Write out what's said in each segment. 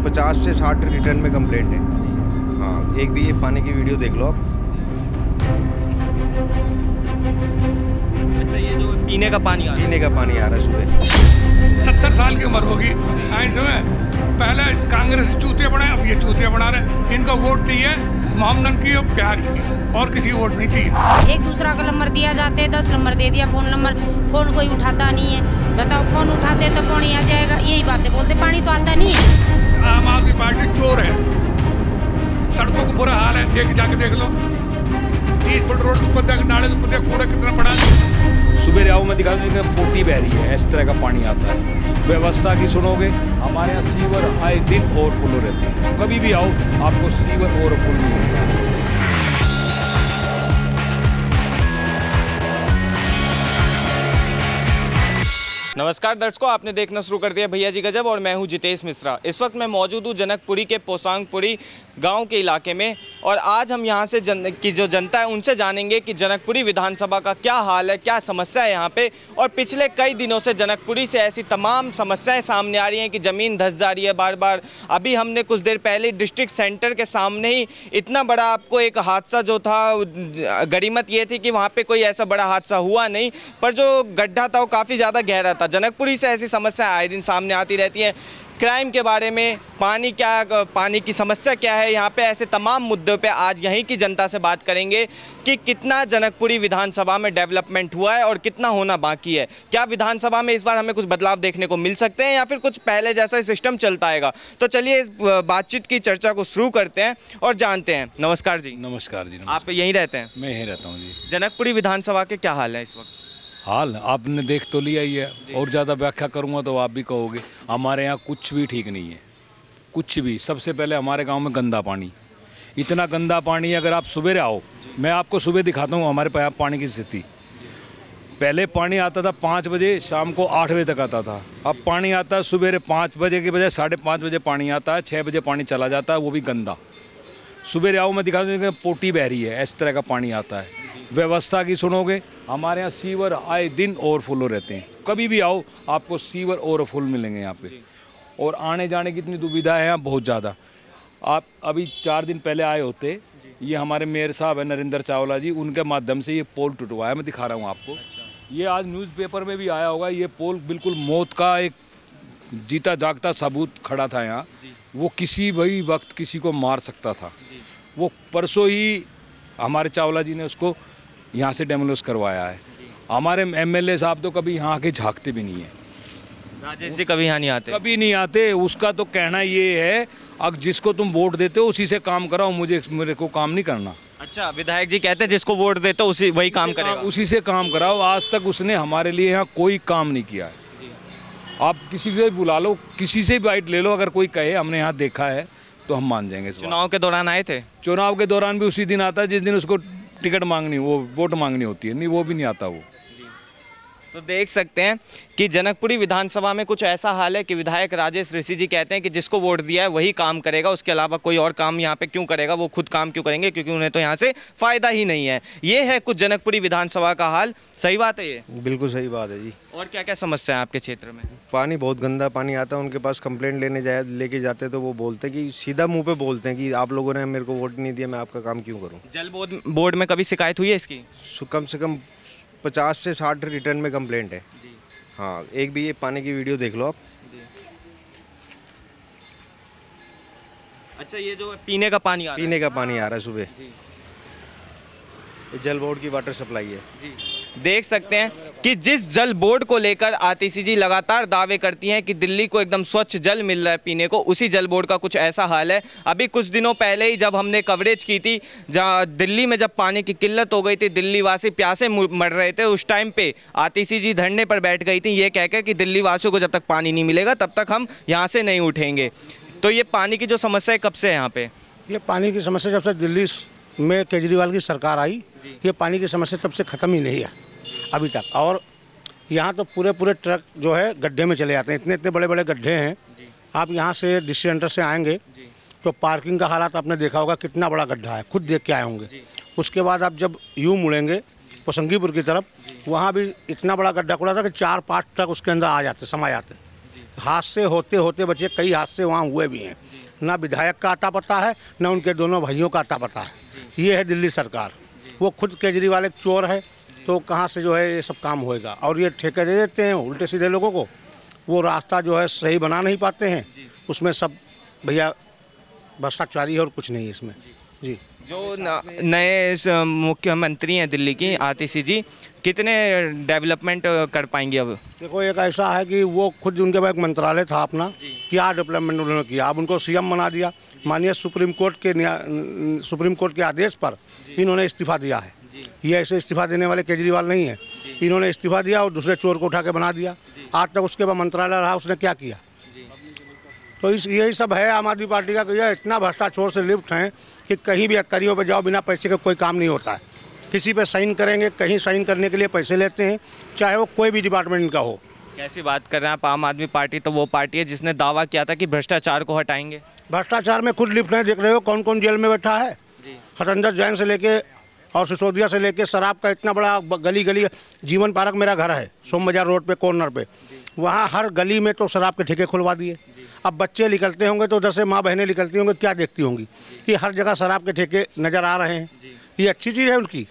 50 से 60 रिटर्न में कंप्लेंट है। हाँ, एक भी ये पानी की वीडियो देख लो आप। अच्छा, ये जो पीने का पानी पीने का पानी आ रहा है सुबह। 70 साल की उम्र होगी ऐसे पहले कांग्रेस चूतिया बनाए, अब ये चूतिया बना रहे। इनका वोट चाहिए मोहम्मदन की और प्यार की, और किसी वोट नहीं चाहिए। एक दूसरा का नंबर दिया जाते हैं, 10 नंबर दे दिया फोन नंबर, फोन कोई उठाता नहीं है। बताओ, फोन उठाते तो पानी आ जाएगा, यही बातें बोलते, पानी तो आता नहीं है। आम आदमी पार्टी चोर है, सड़कों को बुरा हाल है, जाके देख लो। 30 फुट रोड के ऊपर नाले के ऊपर कूड़ा कितना पड़ा। सुबह आओ मैं दिखा दूँ, पोटी बह रही है, इस तरह का पानी आता है। व्यवस्था की सुनोगे, हमारे यहाँ सीवर आए दिन ओवरफ्लो रहते हैं। कभी भी आओ आपको सीवर ओवरफ्लो मिलेगा। नमस्कार दर्शकों, आपने देखना शुरू कर दिया भैया जी गजब और मैं हूं जितेश मिश्रा। इस वक्त मैं मौजूद हूं जनकपुरी के पोसांगपुरी गांव के इलाके में और आज हम यहां से की जो जनता है उनसे जानेंगे कि जनकपुरी विधानसभा का क्या हाल है, क्या समस्या है यहाँ पे। और पिछले कई दिनों से जनकपुरी से ऐसी तमाम समस्याएं सामने आ रही हैं कि ज़मीन धंस जा रही है बार बार। अभी हमने कुछ देर पहले डिस्ट्रिक्ट सेंटर के सामने ही इतना बड़ा आपको एक हादसा जो था, गनीमत ये थी कि वहाँ पर कोई ऐसा बड़ा हादसा हुआ नहीं, पर जो गड्ढा था वो काफ़ी ज़्यादा गहरा था। जनकपुरी से ऐसी समस्या आए दिन सामने आती रहती हैं। क्राइम के बारे में, पानी की समस्या क्या है यहाँ पे, ऐसे तमाम मुद्दों पे आज यहीं की जनता से बात करेंगे कि कितना जनकपुरी विधानसभा में डेवलपमेंट हुआ है और कितना होना बाकी है। क्या विधानसभा में इस बार हमें कुछ बदलाव देखने को मिल सकते हैं या फिर कुछ पहले जैसा ही सिस्टम चलता आएगा। तो चलिए इस बातचीत की चर्चा को शुरू करते हैं और जानते हैं। नमस्कार जी। नमस्कार जी। आप यहीं रहते हैं? मैं यहीं रहता हूँ जी। जनकपुरी विधानसभा के क्या हाल है इस वक्त? हाल आपने देख तो लिया ही है, और ज़्यादा व्याख्या करूँगा तो आप भी कहोगे। हमारे यहाँ कुछ भी ठीक नहीं है, कुछ भी। सबसे पहले हमारे गांव में गंदा पानी, इतना गंदा पानी। अगर आप सुबह आओ, मैं आपको सुबह दिखाता हूँ हमारे यहाँ पानी की स्थिति। पहले पानी आता था 5 बजे, शाम को 8 बजे तक आता था। अब पानी आता है सुबह 5 बजे के बजाय 5:30 बजे पानी आता है, 6 बजे पानी चला जाता है, वो भी गंदा। सुबह आओ मैं दिखा दूँ, पोटी बह रही है, इस तरह का पानी आता है। व्यवस्था की सुनोगे, हमारे यहाँ सीवर आए दिन ओवरफ्लो रहते हैं। कभी भी आओ आपको सीवर ओवरफ्लो मिलेंगे यहाँ पे, और आने जाने की इतनी दुविधा है यहाँ बहुत ज़्यादा। आप अभी 4 दिन पहले आए होते, ये हमारे मेयर साहब है नरेंद्र चावला जी, उनके माध्यम से ये पोल टूटवा है, मैं दिखा रहा हूँ आपको। ये आज न्यूज़पेपर में भी आया होगा। ये पोल बिल्कुल मौत का एक जीता जागता सबूत खड़ा था यहाँ। वो किसी भी वक्त किसी को मार सकता था। वो परसों ही हमारे चावला जी ने उसको यहाँ से डेमोलिश करवाया है। हमारे एमएलए साहब तो कभी यहाँ के झांकते भी नहीं है। राजेश जी कभी यहाँ नहीं आते? कभी नहीं आते। उसका तो कहना ये है, अब जिसको तुम वोट देते हो उसी से काम कराओ, मेरे को काम नहीं करना। अच्छा, विधायक जी कहते हैं जिसको वोट देते हो उसी वही काम करेगा, उसी से काम कराओ। आज तक उसने हमारे लिए यहाँ कोई काम नहीं किया है। आप किसी से बुला लो, किसी से बाइट ले लो, अगर कोई कहे हमने यहाँ देखा है तो हम मान जाएंगे। चुनाव के दौरान आए थे? चुनाव के दौरान भी उसी दिन आता है जिस दिन उसको टिकट मांगनी, वो वोट मांगनी होती है। नहीं, वो भी नहीं आता वो। तो देख सकते हैं कि जनकपुरी विधानसभा में कुछ ऐसा हाल है कि विधायक राजेश ऋषि जी कहते हैं कि जिसको वोट दिया है वही काम करेगा, उसके अलावा कोई और काम यहाँ पे क्यों करेगा, वो खुद काम क्यों करेंगे, क्योंकि उन्हें तो यहाँ से फ़ायदा ही नहीं है। ये है कुछ जनकपुरी विधानसभा का हाल। सही बात है ये? बिल्कुल सही बात है जी। और क्या क्या समस्या है आपके क्षेत्र में? पानी बहुत गंदा पानी आता है। उनके पास कंप्लेंट लेके जाते तो वो बोलते कि सीधा मुंह पे बोलते हैं कि आप लोगों ने मेरे को वोट नहीं दिया, मैं आपका काम क्यों करूँ। जल बोर्ड में कभी शिकायत हुई है इसकी? कम से कम 50 से 60 रिटर्न में कंप्लेंट है। हाँ, एक भी ये पानी की वीडियो देख लो आप। अच्छा, ये जो पीने का पानी आ रहा है सुबह, ये जल बोर्ड की वाटर सप्लाई है जी। देख सकते हैं कि जिस जल बोर्ड को लेकर आतिशी लगातार दावे करती हैं कि दिल्ली को एकदम स्वच्छ जल मिल रहा है पीने को, उसी जल बोर्ड का कुछ ऐसा हाल है। अभी कुछ दिनों पहले ही जब हमने कवरेज की थी, जहाँ दिल्ली में जब पानी की किल्लत हो गई थी, दिल्ली वासी प्यासे मर रहे थे, उस टाइम पे आतिशी जी धरने पर बैठ गई थी ये कहकर कि दिल्ली वासियों को जब तक पानी नहीं मिलेगा तब तक हम यहाँ से नहीं उठेंगे। तो ये पानी की जो समस्या है कब से है यहाँ पे? ये पानी की समस्या जब से दिल्ली में केजरीवाल की सरकार आई, ये पानी की समस्या तब से ख़त्म ही नहीं है अभी तक। और यहाँ तो पूरे ट्रक जो है गड्ढे में चले जाते हैं, इतने बड़े बड़े गड्ढे हैं। आप यहाँ से डिस्ट्रिक्ट सेंटर से आएंगे तो पार्किंग का हालात आपने देखा होगा, कितना बड़ा गड्ढा है, खुद देख के आए होंगे। उसके बाद आप जब यूँ मुड़ेंगे पोसंगीपुर की तरफ, वहाँ भी इतना बड़ा गड्ढा खुला था कि 4-5 ट्रक उसके अंदर आ जाते, समा जाते। हादसे होते होते बचे, कई हादसे वहाँ हुए भी हैं। ना विधायक का आता पता है, ना उनके दोनों भाइयों का आता पता है। ये है दिल्ली सरकार। वो खुद केजरीवाल एक चोर है, तो कहाँ से जो है ये सब काम होएगा। और ये ठेके दे देते हैं उल्टे सीधे लोगों को, वो रास्ता जो है सही बना नहीं पाते हैं, उसमें सब भैया भ्रष्टाचारी है और कुछ नहीं है इसमें जी। जो नए मुख्यमंत्री हैं दिल्ली की आतिशी जी, कितने डेवलपमेंट कर पाएंगे अब? देखो एक ऐसा है कि वो खुद उनके पास एक मंत्रालय था अपना, क्या डेवलपमेंट उन्होंने किया। अब उनको सीएम बना दिया, माननीय सुप्रीम कोर्ट के आदेश पर इन्होंने इस्तीफा दिया है। ये ऐसे इस्तीफा देने वाले केजरीवाल नहीं है, इन्होंने इस्तीफा दिया और दूसरे चोर को उठा के बना दिया। आज तक उसके बाद मंत्रालय रहा, उसने क्या किया? तो यही सब है आम आदमी पार्टी का। ये इतना भ्रष्टाचार से लिप्त हैं कि कहीं भी अधिकारियों पे जाओ, बिना पैसे के कोई काम नहीं होता है। किसी पे साइन करेंगे, कहीं साइन करने के लिए पैसे लेते हैं, चाहे वो कोई भी डिपार्टमेंट इनका हो। कैसी बात कर रहे हैं आप? आम आदमी पार्टी तो वो पार्टी है जिसने दावा किया था कि भ्रष्टाचार को हटाएंगे। भ्रष्टाचार में खुद लिप्त हैं, देख रहे हो कौन कौन जेल में बैठा है। खतंजर जैन से लेके और सिसोदिया से लेके शराब का इतना बड़ा गली गली। जीवन पार्क मेरा घर है, सोम बाजार रोड पे कॉर्नर पे, वहाँ हर गली में तो शराब के ठेके खुलवा दिए। अब बच्चे निकलते होंगे तो जैसे माँ बहनें निकलती होंगी, क्या देखती होंगी कि हर जगह शराब के ठेके नज़र आ रहे हैं। ये अच्छी चीज़ है उनकी।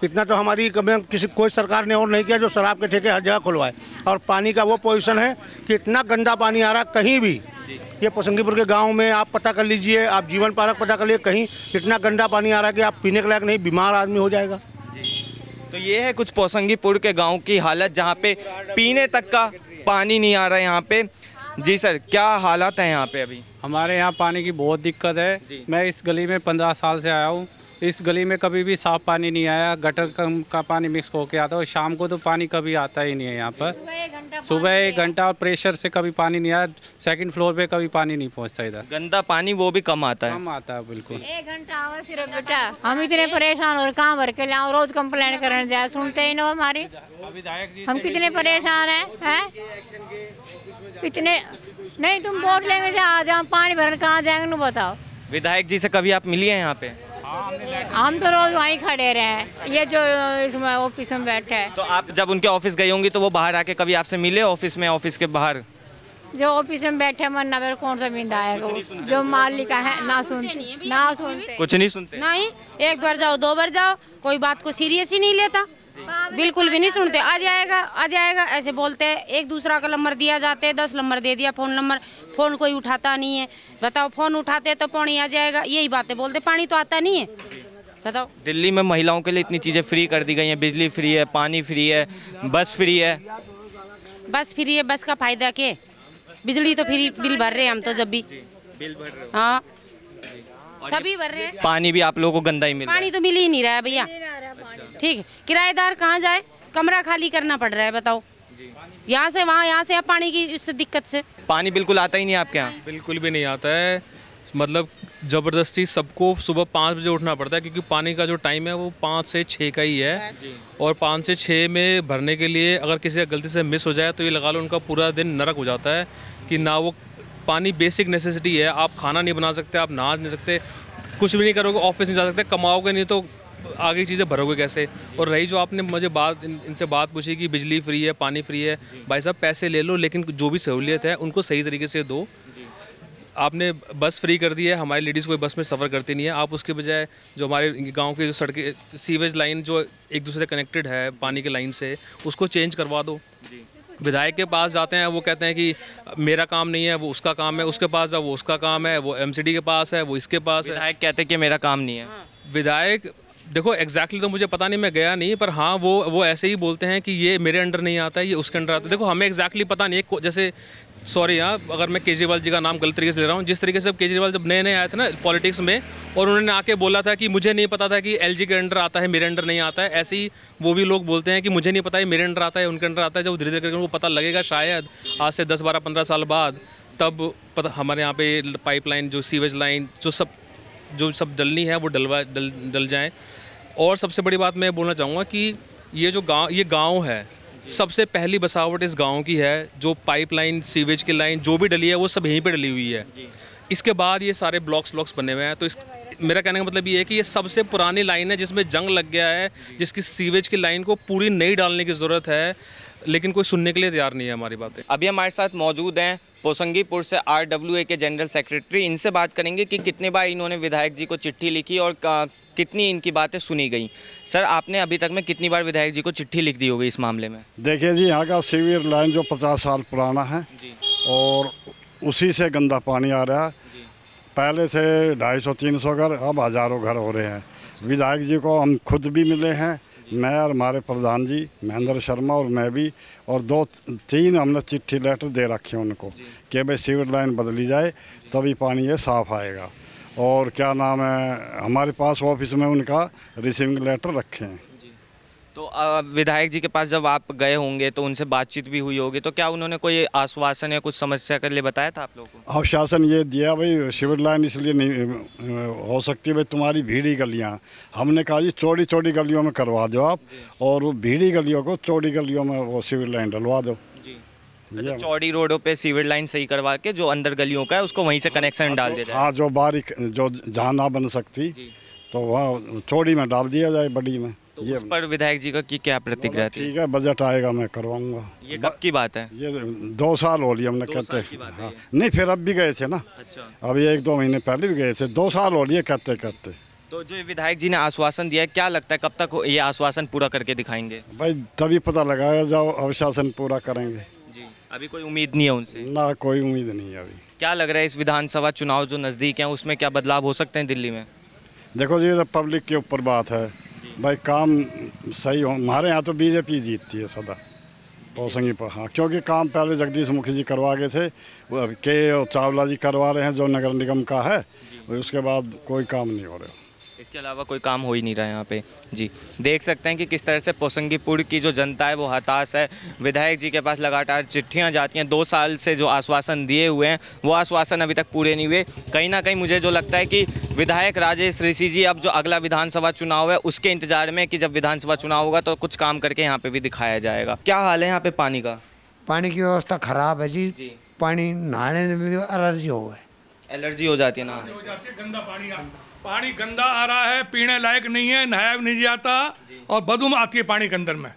इतना तो हमारी किसी कोई सरकार ने और नहीं किया जो शराब के ठेके हर जगह खुलवाए। और पानी का वो पोजीशन है कि इतना गंदा पानी आ रहा है कहीं भी। ये पोसंगीपुर के गांव में आप पता कर लीजिए, आप जीवन पार्क पता कर लीजिए, कहीं इतना गंदा पानी आ रहा है कि आप पीने के लायक नहीं, बीमार आदमी हो जाएगा। तो ये है कुछ पोसंगीपुर के गांव की हालत, जहां पे पीने तक का पानी नहीं आ रहा है यहाँ पे। जी सर, क्या हालात हैं यहाँ पे अभी? हमारे यहाँ पानी की बहुत दिक्कत है। मैं इस गली में 15 साल से आया हूँ। इस गली में कभी भी साफ पानी नहीं आया, गटर का पानी मिक्स होके आता है। और शाम को तो पानी कभी आता ही नहीं है यहाँ पर। सुबह 1 घंटा और प्रेशर से कभी पानी नहीं आया। सेकंड फ्लोर पे कभी पानी नहीं पहुँचता इधर। गंदा पानी वो भी कम आता है? कम आता है बिल्कुल। 1 घंटा आवा सिर्फ बेटा। हम इतने परेशान और कहाँ भर के लाओ, रोज कंप्लेंट करने जाए, सुनते ही ना हमारी। हम कितने परेशान हैं? इतने नहीं, तुम वोट लेंगे जहाँ पानी भरने कहाँ जाएंगे ना बताओ। विधायक जी से कभी आप मिली हैं यहाँ पे? हम तो रोज वहीं खड़े रहे, ये जो इसमें ऑफिस में बैठे हैं। तो आप जब उनके ऑफिस गई होंगी तो वो बाहर आके कभी आपसे मिले ऑफिस में, ऑफिस के बाहर? जो ऑफिस में बैठे मन ना कौन सा बिंदा आएगा, जो मालिक है ना सुनते कुछ नहीं सुनते। नहीं, 1 बार जाओ 2 बार जाओ, कोई बात को सीरियस ही नहीं लेता, बिल्कुल भी नहीं सुनते। आ जाएगा ऐसे बोलते हैं। एक दूसरा का नंबर दिया जाते हैं, 10 नंबर दे दिया फोन नंबर, फोन कोई उठाता नहीं है। बताओ, फोन उठाते तो पानी आ जाएगा, यही बातें बोलते, पानी तो आता नहीं है। बताओ, दिल्ली में महिलाओं के लिए इतनी चीज़ें फ्री कर दी गई हैं, बिजली फ्री है, पानी फ्री है, बस फ्री है। बस फ्री है, बस का फायदा क्या? बिजली तो फ्री, बिल भर रहे हैं हम तो, जब भी बिल भर रहे हो? हाँ, सभी भर रहे हैं। पानी भी आप लोगों को गंदा ही मिल रहा है? पानी तो मिल ही नहीं रहा है भैया। ठीक है, किराएदार कहाँ जाए, कमरा खाली करना पड़ रहा है। बताओ, यहाँ से वहाँ, यहाँ से यहाँ, पानी की इससे दिक्कत से। पानी बिल्कुल आता ही नहीं आपके यहाँ? बिल्कुल भी नहीं आता है। मतलब ज़बरदस्ती सबको सुबह 5 बजे उठना पड़ता है, क्योंकि पानी का जो टाइम है वो 5 से 6 का ही है। और 5 से 6 में भरने के लिए अगर किसी का गलती से मिस हो जाए तो ये लगा लो उनका पूरा दिन नरक हो जाता है। कि ना वो पानी बेसिक नेसेसिटी है, आप खाना नहीं बना सकते, आप नहा नहीं सकते, कुछ भी नहीं करोगे, ऑफिस नहीं जा सकते, कमाओगे नहीं तो आगे चीज़ें भरोगे कैसे। और रही जो आपने मुझे इनसे बात पूछी कि बिजली फ्री है, पानी फ्री है, भाई साहब पैसे ले लो, लेकिन जो भी सहूलियत है उनको सही तरीके से दो। आपने बस फ्री कर दी है, हमारी लेडीज़ कोई बस में सफ़र करती नहीं है। आप उसके बजाय जो हमारे गांव की जो सड़कें, सीवेज लाइन जो एक दूसरे से कनेक्टेड है पानी के लाइन से, उसको चेंज करवा दो। विधायक के पास जाते हैं, वो कहते हैं कि मेरा काम नहीं है, वो उसका काम है। उसके पास जाओ, वो उसका काम है। वो एमसीडी के पास है, वो इसके पास है। विधायक कहते हैं कि मेरा काम नहीं है। विधायक देखो एग्जैक्टली तो मुझे पता नहीं, मैं गया नहीं, पर हाँ वो ऐसे ही बोलते हैं कि ये मेरे अंडर नहीं आता है, ये उसके अंडर आता है। देखो हमें एग्जैक्टली पता नहीं है। जैसे सॉरी हाँ, अगर मैं केजरीवाल जी का नाम गलत तरीके से ले रहा हूँ, जिस तरीके से केजरीवाल जब नए आए थे ना पॉलिटिक्स में, और उन्होंने आके बोला था कि मुझे नहीं पता था कि एलजी के अंडर आता है, मेरे अंडर नहीं आता है, ऐसे ही वो भी लोग बोलते हैं कि मुझे नहीं पता है मेरे अंडर आता है, उनके अंडर आता है। जब धीरे धीरे करके उनको पता लगेगा शायद आज से 10, 12, 15 साल बाद, तब पता हमारे यहाँ पे पाइपलाइन, जो सीवेज लाइन, जो सब डलनी है वो डल जाएँ। और सबसे बड़ी बात मैं बोलना चाहूँगा कि ये गाँव है, सबसे पहली बसावट इस गांव की है। जो पाइपलाइन, सीवेज की लाइन जो भी डली है वो सब यहीं पे डली हुई है। इसके बाद ये सारे ब्लॉक्स बने हुए हैं। तो मेरा कहने का मतलब ये है कि ये सबसे पुरानी लाइन है जिसमें जंग लग गया है, जिसकी सीवेज की लाइन को पूरी नई डालने की ज़रूरत है। लेकिन कोई सुनने के लिए तैयार नहीं है हमारी बातें। अभी हमारे साथ मौजूद हैं पोसंगीपुर से RWA के जनरल सेक्रेटरी। इनसे बात करेंगे कि कितने बार इन्होंने विधायक जी को चिट्ठी लिखी और कितनी इनकी बातें सुनी गई। सर, आपने अभी तक में कितनी बार विधायक जी को चिट्ठी लिख दी होगी इस मामले में? देखिए जी, यहाँ का सीवर लाइन जो 50 साल पुराना है और उसी से गंदा पानी आ रहा है। पहले से 250-300 घर, अब हज़ारों घर हो रहे हैं। विधायक जी को हम खुद भी मिले हैं, मैं और हमारे प्रधान जी महेंद्र शर्मा और मैं भी, और 2-3 हमने चिट्ठी लेटर दे रखे हैं उनको कि भाई सीवर लाइन बदली जाए तभी पानी ये साफ़ आएगा। और क्या नाम है, हमारे पास ऑफिस में उनका रिसीविंग लेटर रखे हैं। तो विधायक जी के पास जब आप गए होंगे तो उनसे बातचीत भी हुई होगी, तो क्या उन्होंने कोई आश्वासन या कुछ समस्या के लिए बताया था आप लोगों को? आश्वासन ये दिया भाई सीवर लाइन इसलिए नहीं हो सकती भाई तुम्हारी भीड़ी गलियाँ। हमने कहा जी चौड़ी चौड़ी गलियों में करवा दो आप, और वो भीड़ी गलियों को चौड़ी गलियों में वो सीवर लाइन डलवा दो। अच्छा, चौड़ी रोडों पे सीवर लाइन सही करवा के जो अंदर गलियों का है उसको वहीं से कनेक्शन डाल दिया जाए। हाँ, जो बारीक जो जहाँ ना बन सकती तो वहाँ चौड़ी में डाल दिया जाए, बड़ी में। तो उस पर विधायक जी का की क्या प्रतिक्रिया थी? ठीक है, बजट आएगा मैं करवाऊंगा। ये कब की बात है? ये 2 साल हो लिया हमने कहते। हाँ, नहीं फिर अब भी गए थे ना। अच्छा, अभी 1-2 महीने पहले भी गए थे। 2 साल हो लिए कहते कहते। तो जो विधायक जी ने आश्वासन दिया है, क्या लगता है कब तक ये आश्वासन पूरा करके दिखाएंगे? भाई तभी पता लगाया जाओ, आश्वासन पूरा करेंगे। जी, अभी कोई उम्मीद नहीं है उनसे? ना, कोई उम्मीद नहीं है अभी। क्या लग रहा है इस विधानसभा चुनाव जो नज़दीक हैं उसमें क्या बदलाव हो सकते हैं दिल्ली में? देखो जी, पब्लिक के ऊपर बात है भाई, काम सही हो। हमारे यहाँ तो बीजेपी जीतती है सदा पोसंगी पर। हाँ, क्योंकि काम पहले जगदीश मुखी जी करवा गए थे, वो अब के चावला जी करवा रहे हैं जो नगर निगम का है, उसके बाद कोई काम नहीं हो रहा। इसके अलावा कोई काम हो ही नहीं रहा है यहाँ पे। जी, देख सकते हैं कि किस तरह से पोसंगीपुर की जो जनता है वो हताश है। विधायक जी के पास लगातार चिट्ठियाँ जाती हैं, 2 साल से जो आश्वासन दिए हुए हैं वो आश्वासन अभी तक पूरे नहीं हुए। कहीं ना कहीं मुझे जो लगता है कि विधायक राजेश ऋषि जी अब जो अगला विधानसभा चुनाव है उसके इंतजार में कि जब विधानसभा चुनाव होगा तो कुछ काम करके यहाँ पे भी दिखाया जाएगा। क्या हाल है यहाँ पे पानी का? पानी की व्यवस्था खराब है जी। पानी नहाने में भी एलर्जी हो गए। एलर्जी हो जाती है ना? हो जाती है, गंदा पानी गंदा आ रहा है, पीने लायक नहीं है, नहाया भी नहीं जाता और बदबू आती है पानी के अंदर में।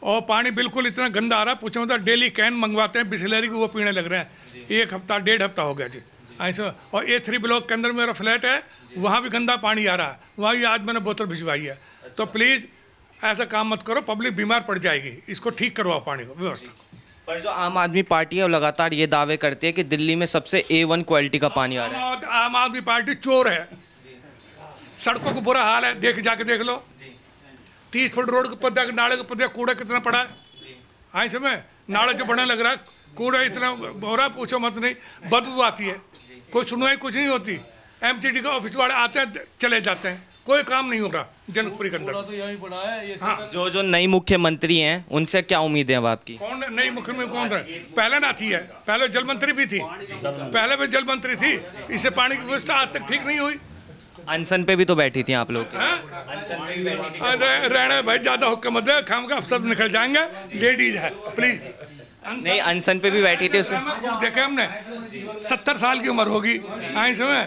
और पानी बिल्कुल इतना गंदा आ रहा है, पूछो मतलब डेली कैन मंगवाते हैं बिस्लरी की, वो पीने लग रहे हैं। 1 हफ्ता 1.5 हफ्ता हो गया जी ऐसा। और A3 ब्लॉक के अंदर मेरा फ्लैट है, वहाँ भी गंदा पानी आ रहा है, वहाँ भी आज मैंने बोतल भिजवाई है। तो प्लीज़ ऐसा काम मत करो, पब्लिक बीमार पड़ जाएगी। इसको ठीक करवाओ पानी को, व्यवस्था। पर जो आम आदमी पार्टी है वो लगातार ये दावे करती है कि दिल्ली में सबसे A1 क्वालिटी का पानी आ रहा है। आम आदमी पार्टी चोर है। सड़कों को बुरा हाल है, जाके देख लो। 30 फुट रोड के पद्दा, नाले के पद्दा कूड़ा कितना पड़ा है। ऐसे में नाला जो बनने लग रहा है, कूड़ा इतना हो रहा है, पूछो मत नहीं, बदबू आती है, कोई सुनवाई कुछ नहीं होती। MCD का ऑफिस वाले आते हैं चले जाते हैं, कोई काम नहीं हो रहा जनकपुरी के अंदर। हाँ, जो नई मुख्यमंत्री हैं उनसे क्या उम्मीद है अब आपकी? कौन नई मुख्यमंत्री कौन था? पहले ना थी है, पहले जल मंत्री भी थी, पहले भी जल मंत्री थी। इससे पानी की व्यवस्था आज तक ठीक नहीं हुई। अनशन पे भी तो बैठी थी आप लोग? रहने भाई, ज्यादा हुक्म मत दे, खाम का सब निकल जाएंगे। लेडीज है प्लीज। नहीं, अनशन पे भी बैठी थी उसमें। देखे हमने 70 साल की उम्र होगी ऐसे में।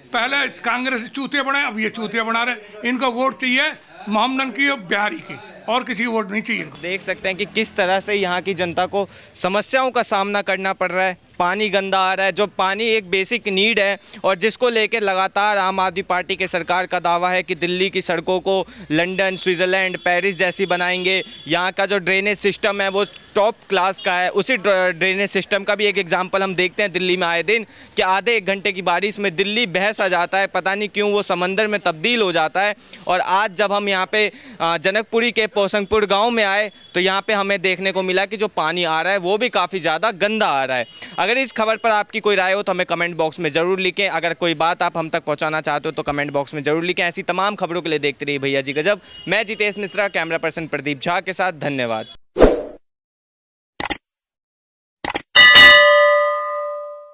पहले कांग्रेस चूतिया बनाए, अब ये चूतिया बना रहे। इनको वोट चाहिए मोहम्मदन की और बिहारी की, और किसी की वोट नहीं चाहिए। देख सकते हैं कि किस तरह से यहाँ की जनता को समस्याओं का सामना करना पड़ रहा है। पानी गंदा आ रहा है, जो पानी एक बेसिक नीड है और जिसको लेकर लगातार आम आदमी पार्टी के सरकार का दावा है कि दिल्ली की सड़कों को लंदन, स्विट्ज़रलैंड, पेरिस जैसी बनाएंगे। यहाँ का जो ड्रेनेज सिस्टम है वो टॉप क्लास का है। उसी ड्रेनेज सिस्टम का भी एक एग्जांपल हम देखते हैं दिल्ली में आए दिन कि आधे 1 घंटे की बारिश में दिल्ली बह सा जाता है, पता नहीं क्यों वो समंदर में तब्दील हो जाता है। और आज जब हम यहाँ पे जनकपुरी के पोसंगपुर गाँव में आए तो यहाँ पे हमें देखने को मिला कि जो पानी आ रहा है वो भी काफ़ी ज़्यादा गंदा आ रहा है। अगर इस खबर पर आपकी कोई राय हो तो हमें कमेंट बॉक्स में ज़रूर लिखें। अगर कोई बात आप हम तक पहुँचाना चाहते हो तो कमेंट बॉक्स में ज़रूर लिखें। ऐसी तमाम खबरों के लिए देखते रहिए भैया जी गजब। मैं जितेश मिश्रा, कैमरा पर्सन प्रदीप झा के साथ। धन्यवाद।